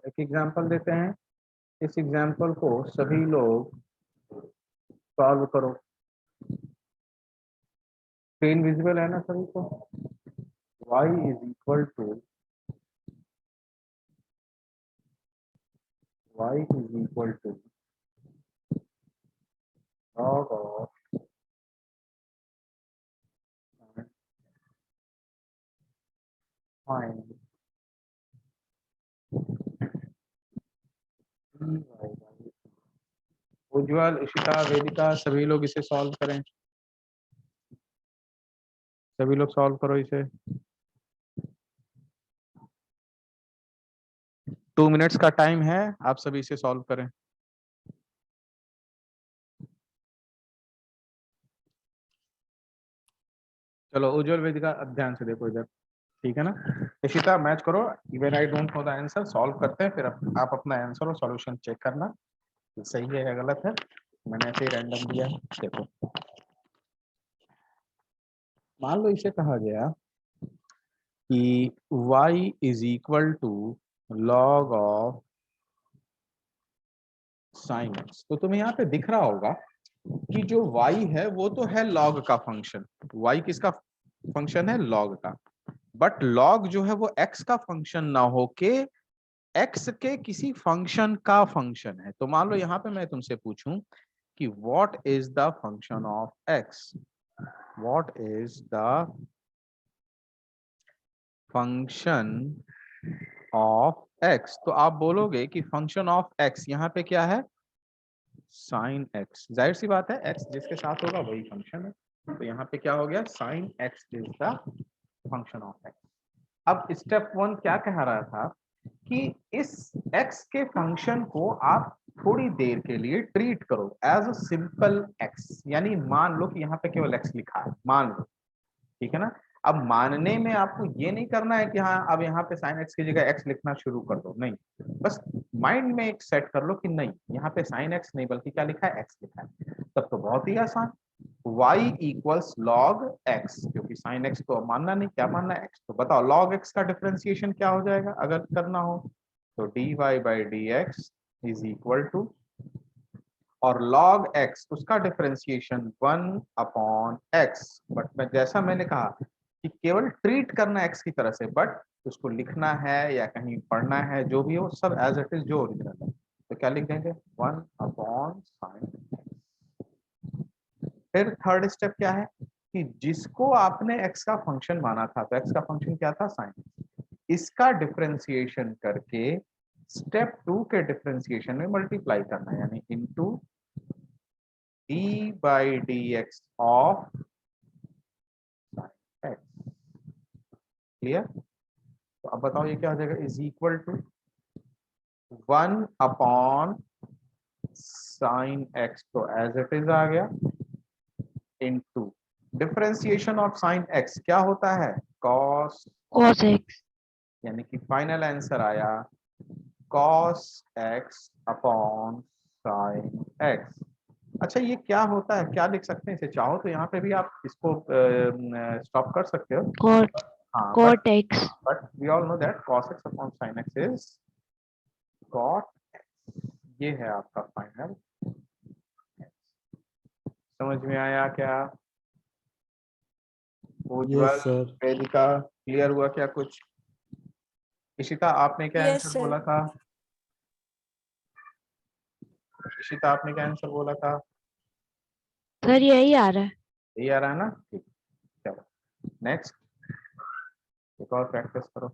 एक एग्जांपल देते हैं, इस एग्जांपल को सभी लोग सॉल्व करो। स्क्रीन विजिबल है ना सभी को? y is equal to log of find Ujjwal, Ishita, Vedika सभी लोग इसे सॉल्व करें। सभी लोग सॉल्व करो इसे। 2 मिनट्स का टाइम है, आप सभी इसे सॉल्व करें। चलो उज्ज्वल, वेदिका अब ध्यान से देखो इधर, ठीक है ना? इशिता मैच करो, even I don't know the answer, solve करते हैं, फिर आप अपना आंसर और सॉल्यूशन चेक करना सही है या गलत है। मैंने ऐसे ही रैंडम दिया है। देखो, मान लो इसे कहा गया कि y is equal to log of sine x। तो तुम्हें यहाँ पे दिख रहा होगा कि जो y है वो तो है log का फंक्शन। y किसका फंक्शन है? log का। बट log जो है वो x का फंक्शन ना होके x के किसी फंक्शन का फंक्शन है। तो मान लो यहाँ पे मैं तुमसे पूछूं कि what is the function of x, what is the function of x, तो आप बोलोगे कि फंक्शन ऑफ x यहाँ पे क्या है? Sine x। जाहिर सी बात है, x जिसके साथ होगा वही फंक्शन है। तो यहाँ पे क्या हो गया? Sine x is the function of x। अब स्टेप 1 क्या कह रहा था कि इस x के फंक्शन को आप थोड़ी देर के लिए ट्रीट करो एज अ सिंपल x, यानी मान लो कि यहाँ पे केवल x लिखा है, मान लो, ठीक है ना? अब मानने में आपको ये नहीं करना है कि हाँ अब यहाँ पे साइन एक्स की जगह एक्स लिखना शुरू कर दो, नहीं। बस माइंड में एक सेट कर लो कि नहीं, यहाँ पे साइन एक्स नहीं बल्कि क्या लिखा है? एक्स लिखा है। तब तो बहुत ही आसान, y इक्वल्स लॉग एक्स, क्योंकि साइन एक्स तो मानना नहीं, क्या मानना है? एक्स। तो बताओ लॉग एक्स का डिफरेंशिएशन क्या हो जाएगा अगर करना हो? तो dy by d x is equal to, और log x उसका डिफरेंशिएशन 1/x। बट मैं जैसा मैंने कहा कि केवल ट्रीट करना x की तरह से, बट उसको लिखना है या कहीं पढ़ना है, जो भी हो सब एज इट इज जो ओरिजिनल है। तो क्या लिख देंगे? 1/sin। फिर थर्ड स्टेप क्या है कि जिसको आपने x का फंक्शन माना था, तो x का फंक्शन क्या था? साइन। इसका डिफरेंशिएशन करके स्टेप 2 के डिफरेंशिएशन में मल्टीप्लाई करना है, यानी into d by dx of sin x। Clear? तो अब बताओ ये क्या हो जाएगा? Is equal to 1/sin x, तो एज इट इज आ गया, into differentiation of sin x क्या होता है? cos x। यानी कि फाइनल आंसर आया cos x upon sin x। अच्छा ये क्या होता है, क्या लिख सकते हैं इसे? चाहो तो यहाँ पे भी आप इसको स्टॉप कर सकते हो। cot हाँ, cot x। but we all know that cos x upon sin x is cot x। ये है आपका फाइनल। समझ में आया क्या? यस उज्ज्वल, सर। वेदिका, क्लियर हुआ क्या कुछ? इशिता आपने क्या यस आंसर सर। बोला था? इशिता आपने क्या आंसर बोला था? सर यही आ रहा है। यही आ रहा है ना? ठीक, चलो नेक्स्ट, एक और प्रैक्टिस करो।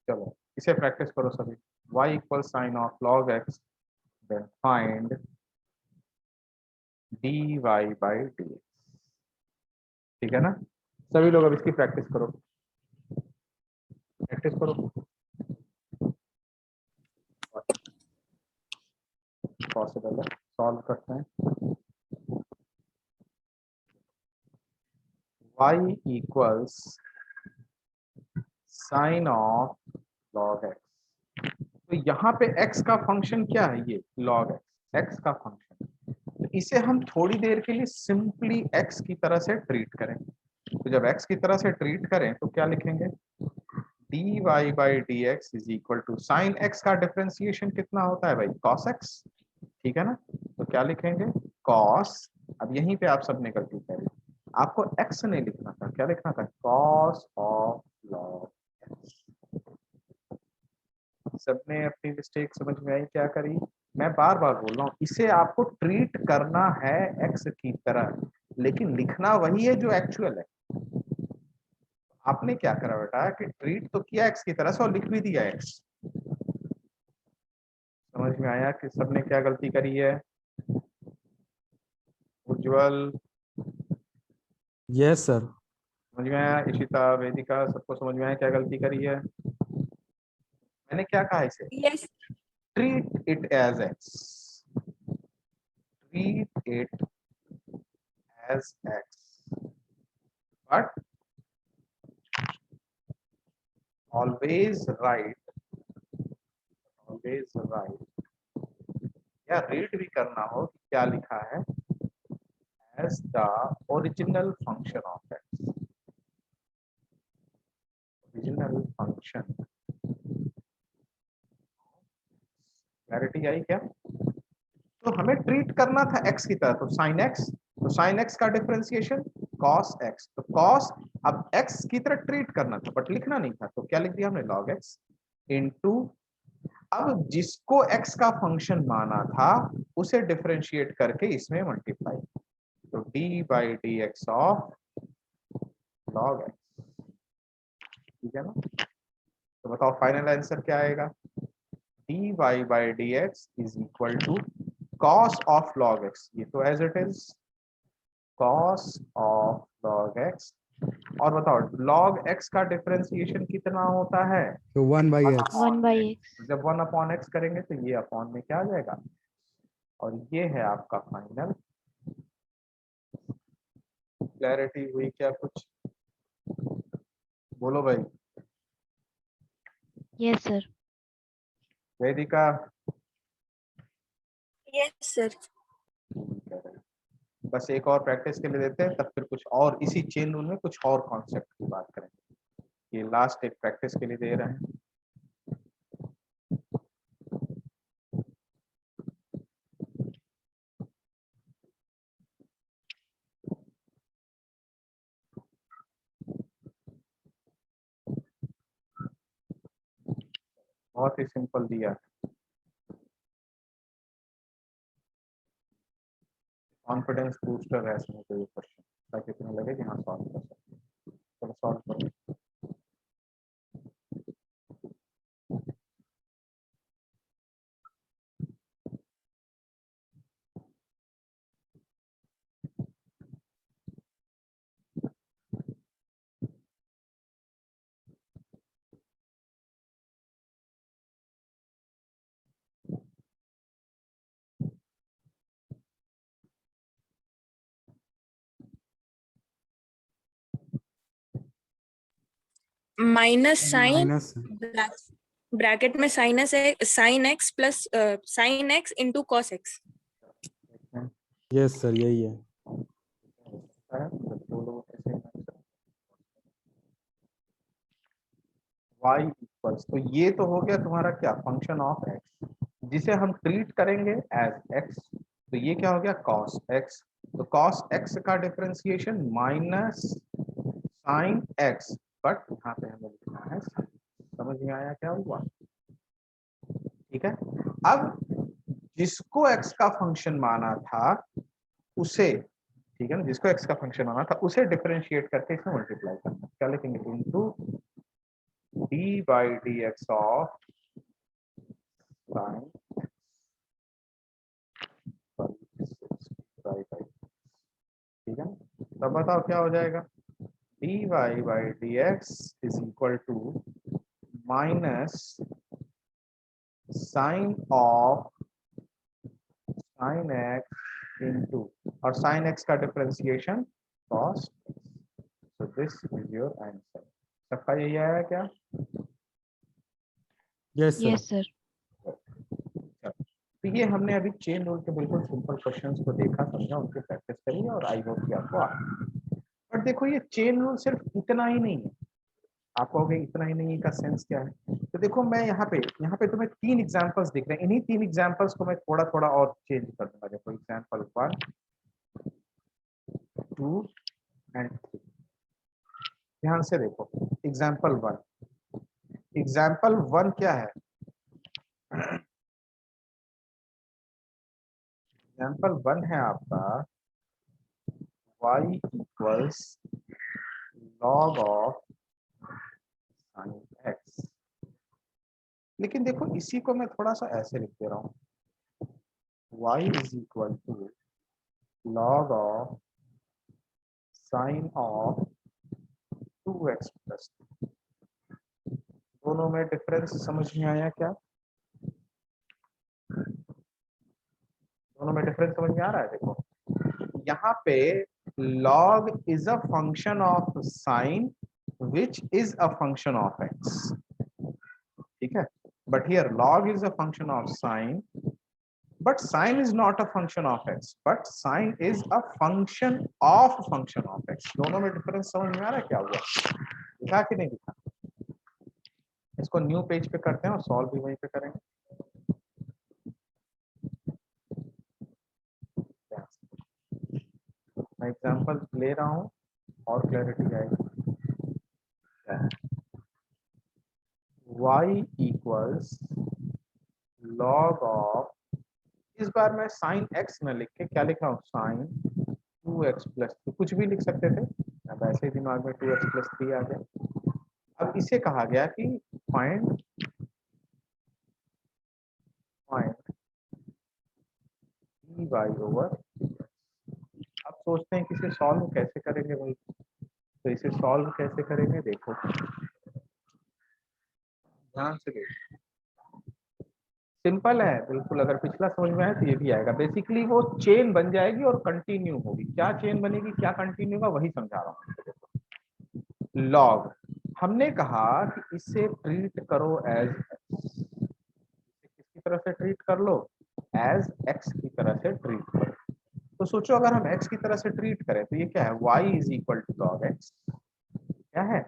चलो इसे प्रैक्टिस करो सभी। y equal sine of log x, then find dy by dx। ठीक है ना? सभी लोग अब इसकी प्रैक्टिस करो, प्रैक्टिस करो। पॉसिबल है, सॉल्व करते हैं। y equals sine of log x, तो यहाँ पे x का फंक्शन क्या है, ये log x का फंक्शन। तो इसे हम थोड़ी देर के लिए सिंपली x की तरह से ट्रीट करें। तो जब x की तरह से ट्रीट करें तो क्या लिखेंगे, dy by d x is equal to sine x का डिफरेंशिएशन कितना होता है भाई, cos x, ठीक है ना। तो क्या लिखेंगे, cos, अब यहीं पे आप सबने गलती करी, आपको x नहीं लिखना था, क्या लिखना था, cos ऑफ log x। सबने अपनी मिस्टेक समझ में आई क्या करी, मैं बार बार बोल रहा हूँ, इसे आपको ट्रीट करना है x की तरह, लेकिन लिखना वही है जो एक्चुअल है। आपने क्या करा बेटा कि ट्रीट तो किया x की तरह से और लिख भी दिया x। समझ में आया कि सबने क्या गलती करी है, उज्जवल, यस सर। समझ में आया, इशिता, वेदिका, सबको समझ में आया क्या गलती करी है। मैंने क्या कहा इसे, Yes. Treat it as x, treat it as x, but always write, always write, या रीड भी करना हो कि क्या लिखा है, as the original function of x, original function. Clarity आई क्या। तो हमें ट्रीट करना था x की तरह, तो sin x, तो sin x का डिफरेंशिएशन cos x, तो cos अब x की तरह ट्रीट करना था बट लिखना नहीं था, तो क्या लिख दिया हमने, log x इनटू, अब जिसको x का फंक्शन माना था उसे डिफरेंशिएट करके इसमें मल्टीप्लाई, तो d by d x of log x, ठीक है ना। तो बताओ फाइनल आंसर क्या आएगा, dy by d x is equal to cos of log x, ये तो as it is cos of log x, और बताओ log x का डिफरेंशिएशन कितना होता है, तो 1/x। 1/x। जब 1 अपॉन x करेंगे तो ये अपॉन में क्या आ जाएगा, और ये है आपका फाइनल। क्लैरिटी हुई क्या कुछ, बोलो भाई। Yes, sir. वेदिका, Yes, sir. बस एक और प्रैक्टिस के लिए देते हैं, तब फिर कुछ और इसी चेन रूल में कुछ और कॉन्सेप्ट की बात करेंगे। ये लास्ट एक प्रैक्टिस के लिए दे रहे हैं। बहुत ही सिंपल दिया, कॉन्फिडेंस बूस्टर है इसमें कोई क्वेश्चन, ताकि तुम्हें लगे कि हाँ सॉल्व कर सकते हैं। चलो सॉल्व करो। Minus sign minus. ब्रैकेट में साइनस है, sine x plus sine x into cos x. Yes sir, यही है। y इक्वल्स, तो ये तो हो गया तुम्हारा क्या, फंक्शन ऑफ x, जिसे हम ट्रीट करेंगे एज x, तो ये क्या हो गया, cos x, तो cos x का differentiation minus sine x, but यहाँ पे हमें लिखना है sin। समझ में आया क्या हुआ, ठीक है। अब जिसको x का फंक्शन माना था उसे, ठीक है ना, जिसको x का फंक्शन माना था उसे डिफरेंशिएट करके इसमें मल्टीप्लाई करना, क्या लिखेंगे, into d by d x of sine, ठीक है। तब बताओ क्या हो जाएगा, dy by d x is equal to minus sine of sine x into, और साइन एक्स का differentiation cos, so this is your answer. सबका यही आया क्या, यस सर। Yes, sir. तो ये हमने अभी चेन रूल के बिल्कुल सिंपल क्वेश्चंस को देखा, समझा, उनकी प्रैक्टिस करी और आई होप कि आपको आ। पर देखो ये चेन रूल सिर्फ इतना ही नहीं है। आप कहोगे इतना ही नहीं का सेंस क्या है? तो देखो मैं यहाँ पे तुम्हें 3 एग्जांपल्स दिख रहे हैं। इन्हीं 3 एग्जांपल्स को मैं थोड़ा थोड़ा और चेंज कर दूंगा। देखो एग्जांपल 1, 2 एंड 3। ध्यान से देखो एग्जांपल 1। एग्जांपल 1 क्या है? एग्जांपल 1 है आपका y equals log of sin x। लेकिन देखो इसी को मैं थोड़ा सा ऐसे लिख दे रहा हूँ, y is equal to log of sin of 2x plus. दोनों में डिफरेंस समझ में आया क्या? दोनों में डिफरेंस समझ में आ रहा है? देखो यहाँ पे log is a function of sin which is a function of x, ठीक है। But here log is a function of sin, but sin is not a function of x, but sin is a function of x। दोनों में difference समझ में आ रहा है क्या हुआ? दिखा कि नहीं दिखा? इसको न्यू पेज पे करते हैं और सॉल्व भी वहीं पे करेंगे। मैं एग्जांपल ले रहा हूँ और क्लैरिटी आएगी। y इक्वल्स log ऑफ, इस बार मैं sin x न लिख के क्या लिख रहा हूँ, sin 2x प्लस, तो कुछ भी लिख सकते थे। अब ऐसे ही दिमाग में 2x प्लस 3 आ गया। अब इसे कहा गया कि फाइंड dy ओवर। अब सोचते हैं कि इसे सॉल्व कैसे करेंगे भाई। तो इसे सॉल्व कैसे करेंगे, देखो ध्यान से देखो। सिंपल है बिल्कुल, अगर पिछला समझ में आया तो ये भी आएगा। बेसिकली वो चेन बन जाएगी और कंटिन्यू होगी। क्या चेन बनेगी, क्या कंटिन्यू होगा, वही समझा रहा हूँ। लॉग हमने कहा कि इसे ट्रीट करो एज, किसकी तरह से ट्रीट कर लो, एज एक्स की तरह से ट्रीट करो। तो सोचो अगर हम x की तरह से ट्रीट करें तो ये क्या है, y is equal to log x. क्या है,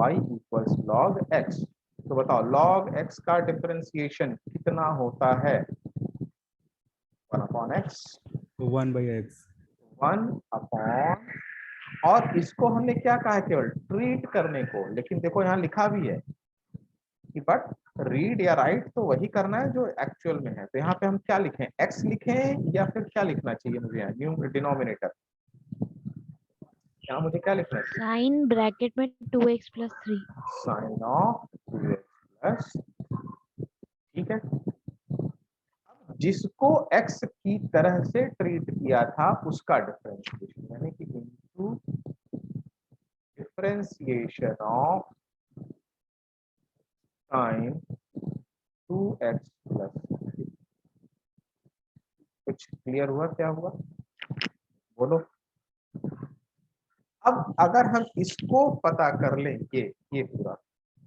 y इक्वल्स लॉग x। तो बताओ लॉग x का डिफरेंशिएशन कितना होता है? 1 अपॉन एक्स। 1/x। 1 अपॉन, और इसको हमने क्या कहा है, केवल ट्रीट करने को। लेकिन देखो यहाँ लिखा भी है कि बट रीड या राइट तो वही करना है जो एक्चुअल में है। तो यहाँ पे हम क्या लिखें, x लिखें या फिर क्या लिखना चाहिए मुझे, यहाँ न्यू डिनोमिनेटर, यहाँ मुझे क्या लिखना चाहिए, साइन ब्रैकेट में 2x plus 3। Sign of 2x plus, ठीक है। जिसको x की तरह से ट्रीट किया था उसका डिफरेंशिएशन, यानी कि into differentiation of sine 2x plus. कुछ क्लियर हुआ, क्या हुआ बोलो? अब अगर हम इसको पता कर लें, ये पूरा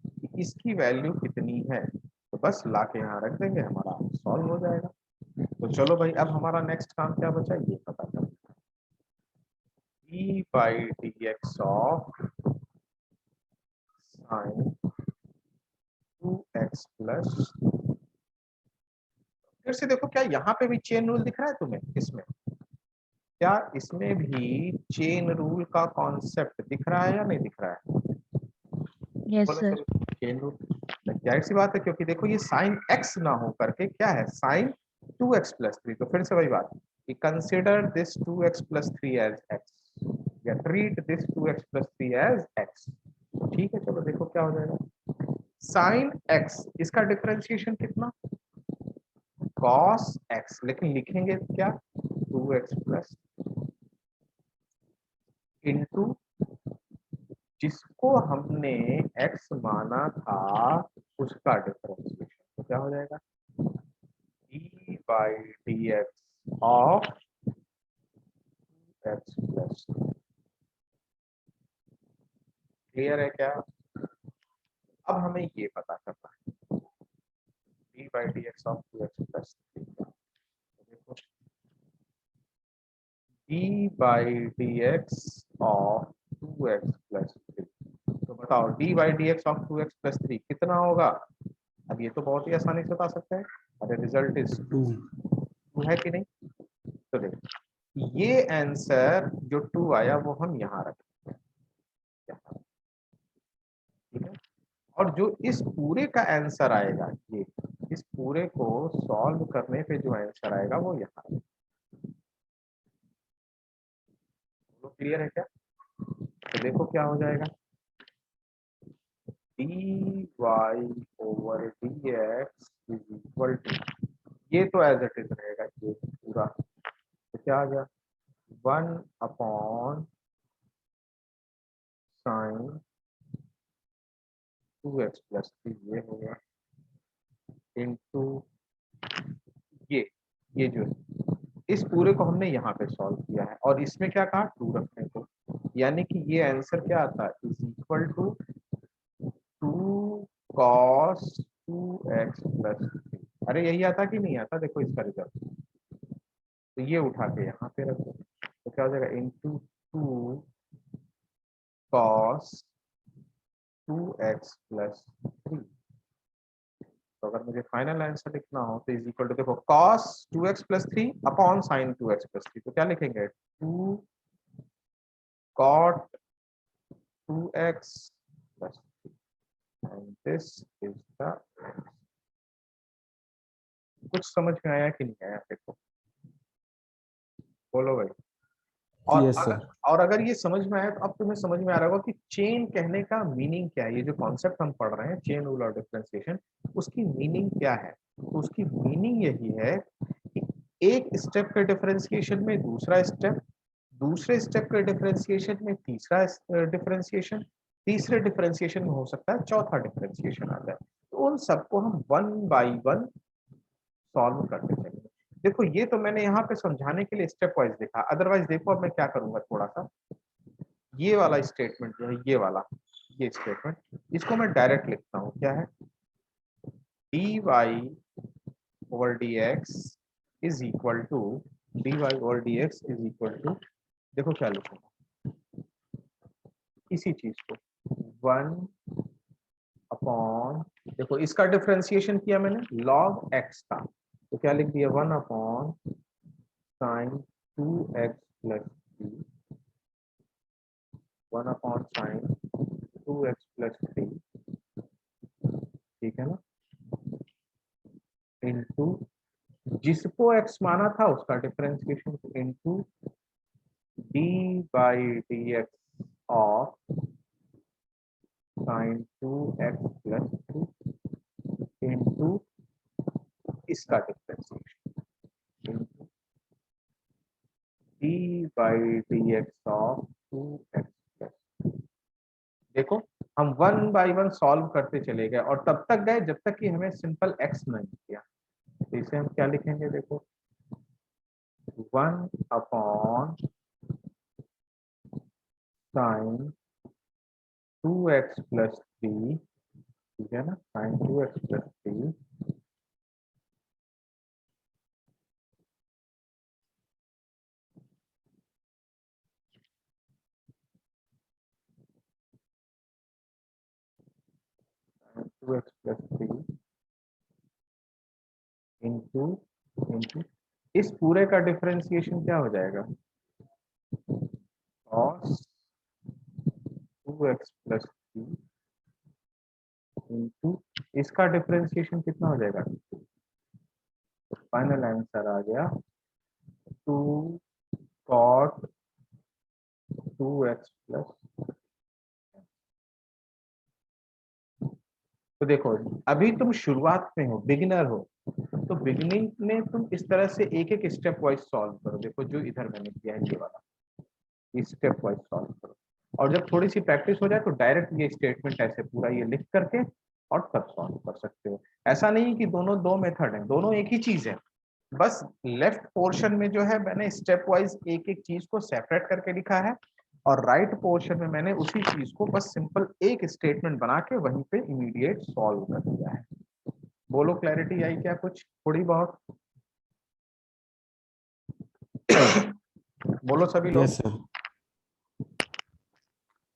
कि इसकी वैल्यू कितनी है, तो बस लाके यहाँ रख देंगे, हमारा सॉल्व हो जाएगा। तो चलो भाई अब हमारा नेक्स्ट काम क्या बचा, ये पता कर d by dx of sine 2x plus. फिर से देखो क्या यहाँ पे भी चेन रूल दिख रहा है तुम्हें? इसमें क्या, इसमें भी चेन रूल का कॉन्सेप्ट दिख रहा है या नहीं दिख रहा है? यस बोलो सर। चलो, चेन रूल जाहिर सी बात है, क्योंकि देखो ये साइन x ना हो करके क्या है, साइन 2x प्लस 3। तो फिर से वही बात कि consider this 2x plus 3 as x, या treat this 2x plus 3 as x। ठीक है, चलो देखो क्या हो जाएगा। साइन x, इसका डिफरेंशिएशन कितना, cos x, लेकिन लिखेंगे क्या, 2x प्लस इंटू जिसको हमने x माना था उसका डिफरेंशिएशन। तो क्या हो जाएगा, d by dx of x plus. Clear है क्या? अब हमें ये पता करना है d by dx of 2x plus 3। D by d x of 2x plus 3। तो बताओ D by d x of 2x plus 3 कितना होगा? अब ये तो बहुत ही आसानी से बता सकते हैं। अरे रिजल्ट इज 2। 2 है कि नहीं? तो देखो ये आंसर जो 2 आया वो हम यहाँ रखेंगे, ठीक है। और जो इस पूरे का आंसर आएगा, ये इस पूरे को सॉल्व करने पे जो आंसर आएगा वो यहाँ। तो क्लियर है क्या? तो देखो क्या हो जाएगा, d y over d x is equal to, ये तो एज इट इज रहेगा ये पूरा, तो क्या आ गया 1 अपॉन साइन 2x प्लस 3 ये होगा इनटू ये जो है इस पूरे को हमने यहाँ पे सॉल्व किया है और इसमें क्या कहा 2 रखने को, यानी कि ये आंसर क्या आता है is equal to 2 cos 2x plus 3। अरे यही आता कि नहीं आता? देखो इसका रिजल्ट, तो ये उठा के यहाँ पे रखो तो क्या हो जाएगा इनटू 2 cos 2x प्लस 3। तो अगर मुझे फाइनल आंसर लिखना हो तो इज इक्वल टू देखो cos 2x plus 3 upon sin 2x plus 3, तो क्या लिखेंगे 2 cot 2x plus 3 and this is the, कुछ समझ में आया कि नहीं आया? देखो बोलो भाई। और यस अगर सर। और अगर ये समझ में आया तो अब तुम्हें समझ में आ रहा होगा कि चेन कहने का मीनिंग क्या है। ये जो कॉन्सेप्ट हम पढ़ रहे हैं चेन रूल और डिफरेंशिएशन, उसकी मीनिंग क्या है? तो उसकी मीनिंग यही है कि एक स्टेप के डिफरेंशिएशन में दूसरा स्टेप, दूसरे स्टेप के डिफरेंशिएशन में तीसरा डिफरेंशिएशन, तीसरे डिफरेंशिएशन में हो सकता है चौथा डिफरेंशिएशन आ जाए। तो उन सबको हम 1 बाई 1 सॉल्व करते चलेंगे। देखो ये तो मैंने यहाँ पे समझाने के लिए स्टेप वाइज देखा, अदरवाइज देखो अब मैं क्या करूंगा थोड़ा सा, ये वाला स्टेटमेंट जो है ये वाला, ये स्टेटमेंट इसको मैं डायरेक्ट लिखता हूँ, क्या है d y over d x is equal to, d y over d x is equal to, देखो क्या लिखूंगा इसी चीज को 1 अपॉन, देखो इसका डिफरेंशिएशन किया मैंने log x का, तो क्या लिख दिया 1 upon sine 2x plus 3, 1 upon sine 2x plus 3, ठीक है ना, इनटू जिसको x माना था उसका differentiation into d by d x of sine 2x plus 3 into इसका differentiation into d by d x of 2x plus. देखो हम 1 बाई 1 सॉल्व करते चले गए और तब तक गए जब तक कि हमें सिंपल x नहीं किया। तो इसे हम क्या लिखेंगे, देखो 1 अपॉन साइन 2x प्लस 3, ठीक है ना, sine 2x plus 3 2x plus 3 into into इस पूरे का डिफरेंशिएशन क्या हो जाएगा cos 2x प्लस 3 इंटू इसका डिफरेंशिएशन कितना हो जाएगा, तो फाइनल आंसर आ गया 2 cot 2x प्लस। तो देखो अभी तुम शुरुआत में हो, बिगिनर हो, तो बिगिनिंग में तुम इस तरह से एक एक स्टेप वाइज सॉल्व करो। देखो जो इधर मैंने किया है ये वाला, ये स्टेप वाइज सॉल्व करो और जब थोड़ी सी प्रैक्टिस हो जाए तो डायरेक्ट ये स्टेटमेंट ऐसे पूरा ये लिख करके और तब सॉल्व कर सकते हो। ऐसा नहीं कि दोनों दो मेथड है, दोनों एक ही चीज है, बस लेफ्ट पोर्शन में जो है मैंने स्टेप वाइज एक एक चीज को सेपरेट करके लिखा है और राइट पोर्शन में मैंने उसी चीज को बस सिंपल एक स्टेटमेंट बना के वहीं पे इमीडिएट सॉल्व कर दिया है। बोलो क्लैरिटी आई क्या कुछ थोड़ी बहुत? बोलो सभी लोग। Yes sir.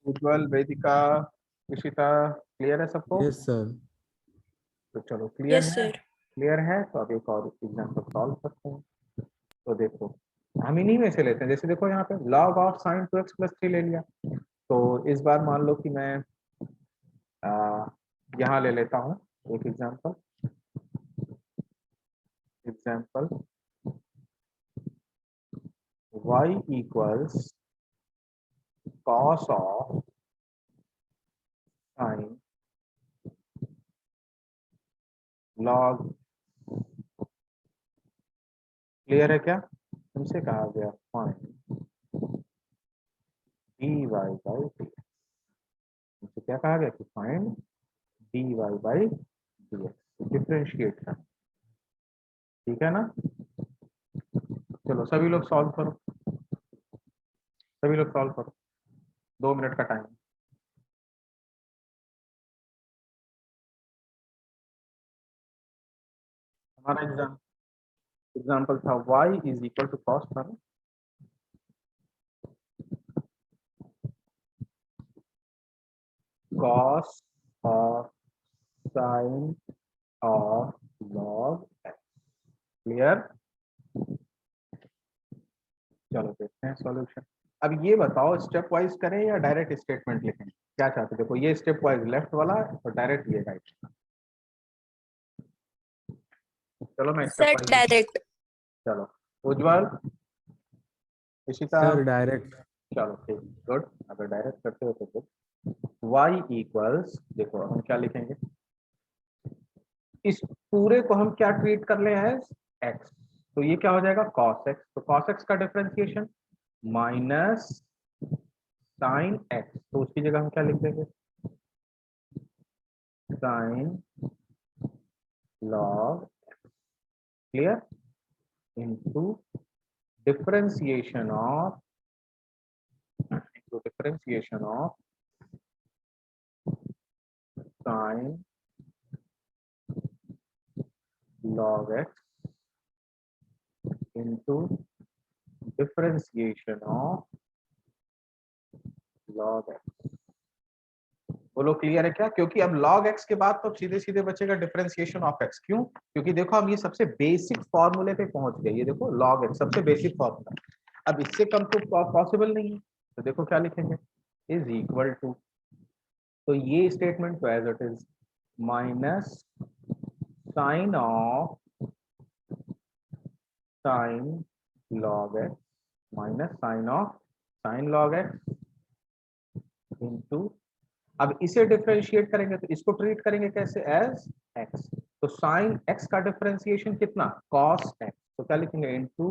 Ujjwal, Vedika, Rishita, clear है सबको? Yes sir. तो चलो क्लियर यस है। सर। क्लियर है तो अब एक और एग्जांपल सॉल्व करते हैं। तो देखो, हम इन्हीं में से लेते हैं। जैसे देखो यहाँ पे log of sin 2x plus 3 ले लिया। तो इस बार मान लो कि मैं यहाँ ले लेता हूँ एक example. Example y equals cos of sin log। Clear है क्या? तुमसे कहा गया फाइंड dy बाई dx। तुमसे क्या कहा गया कि find dy by dx, differentiate करना। ठीक है ना? चलो सभी लोग सॉल्व करो। सभी लोग सॉल्व करो, 2 मिनट का टाइम। हमारा एग्जाम्पल था y is equal to cos था ना? Cos of sine of log x. Clear? चलो देखते हैं सॉल्यूशन। अब ये बताओ स्टेप वाइज करें या डायरेक्ट स्टेटमेंट लिखें? क्या चाहते हो? देखो ये स्टेप वाइज लेफ्ट वाला है और डायरेक्ट ये राइट। चलो मैं स्टेप सर वाइज। डायरेक्ट। चलो उज्जवल, इशिता, सर डायरेक्ट। चलो ठीक, गुड। अगर डायरेक्ट करते हो तो गुड। y इक्वल्स, देखो हम क्या लिखेंगे, इस पूरे को हम क्या ट्रीट कर ले एज x। तो ये क्या हो जाएगा cos x। तो cos x का डिफरेंशिएशन माइनस साइन x। तो उसकी जगह हम क्या लिख देंगे, sine log. Clear? Into differentiation of, sine log x into differentiation of log x। बोलो क्लियर है क्या? क्योंकि अब log x के बाद तो सीधे सीधे बचेगा डिफरेंशिएशन ऑफ x। क्यों? क्योंकि देखो हम ये सबसे बेसिक फॉर्मूले पे पहुंच गए। ये देखो log x सबसे बेसिक फॉर्मूला, अब इससे कम तो पॉसिबल नहीं है। तो देखो क्या लिखेंगे, इज इक्वल टू, तो ये स्टेटमेंट तो as it is minus sine of sine log x minus sine of sine log x into, अब इसे डिफरेंशिएट करेंगे तो इसको ट्रीट करेंगे कैसे, एज x। तो साइन x का डिफरेंशिएशन कितना, cos x। तो क्या लिखेंगे, into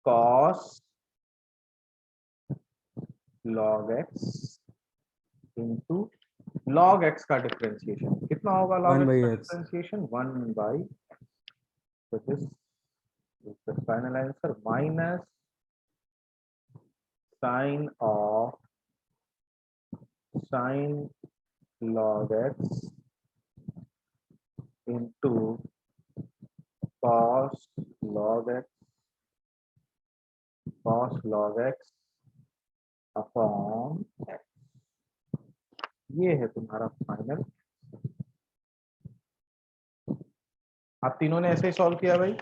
cos log x into log x का डिफरेंशिएशन कितना होगा, log वन x बाई का एक्स। डिफरेंशिएशन 1/। तो this is the final answer, minus sine of sine log x into cos log x, cos log x upon x। ये है तुम्हारा final. आप तीनों ने ऐसे ही सॉल्व किया भाई?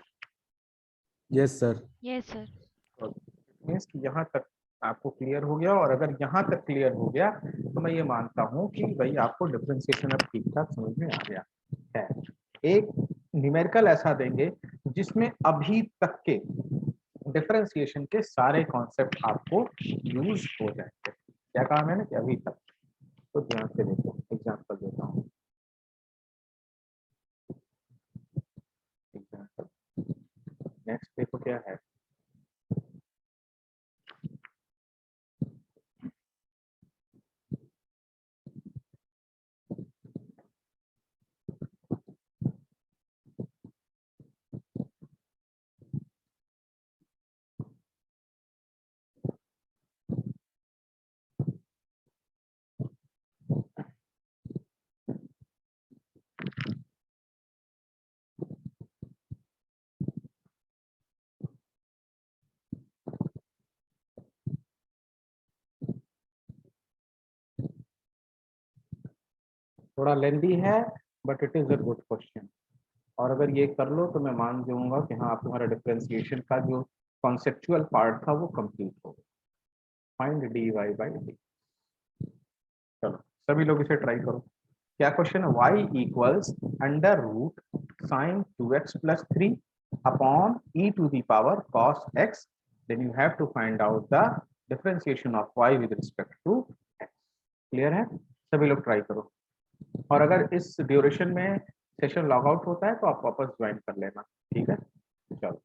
Yes sir. Yes, sir. Means कि यहाँ तक आपको क्लियर हो गया, और अगर यहाँ तक क्लियर हो गया तो मैं ये मानता हूँ कि भाई आपको डिफरेंशिएशन अब ठीक ठाक समझ में आ गया है। एक न्यूमेरिकल ऐसा देंगे जिसमें अभी तक के डिफरेंशिएशन के सारे कॉन्सेप्ट आपको यूज हो जाएंगे। क्या कहा मैंने कि अभी तक? तो ध्यान से देखो, एग्जांपल देता हूँ। एग्जांपल नेक्स्ट देखो क्या है। थोड़ा लेंदी है but it is a good question, और अगर ये कर लो तो मैं मान जाऊंगा कि हाँ तुम्हारा डिफरेंशिएशन का जो कॉन्सेप्चुअल पार्ट था वो कंप्लीट हो गया। Find dy by D. चलो सभी लोग इसे ट्राई करो। क्या क्वेश्चन है? y equals under root sine 2x plus 3 upon e to the power cos x, then you have to find out the differentiation of y with respect to x। Clear है? सभी लोग try करो, और अगर इस duration में session log out होता है तो आप वापस ज्वाइन कर लेना, ठीक है? चलो।